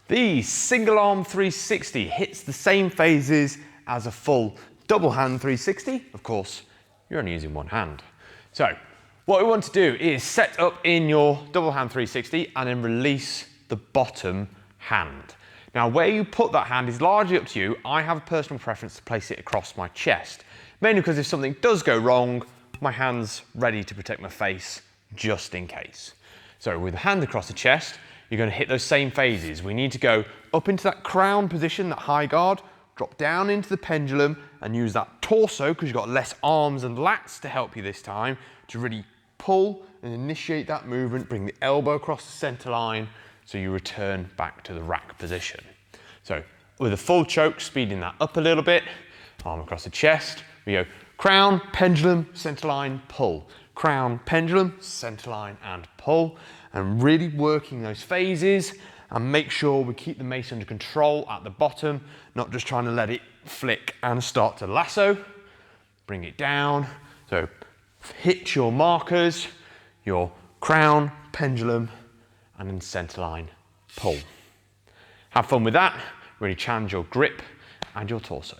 The single arm 360 hits the same phases as a full double hand 360. Of course, you're only using one hand. So what we want to do is set up in your double hand 360 and then release the bottom hand. Now where you put that hand is largely up to you. I have a personal preference to place it across my chest, mainly because if something does go wrong, my hand's ready to protect my face just in case. So with the hand across the chest, you're going to hit those same phases. We need to go up into that crown position, that high guard, drop down into the pendulum and use that torso, because you've got less arms and lats to help you this time, to really pull and initiate that movement, bring the elbow across the center line so you return back to the rack position. So with a full choke, speeding that up a little bit, arm across the chest, we go crown, pendulum, center line, pull. Crown, pendulum, center line and pull, and really working those phases and make sure we keep the mace under control at the bottom, not just trying to let it flick and start to lasso. Bring it down. So hit your markers, your crown, pendulum, and then center line, pull. Have fun with that. Really challenge your grip and your torso.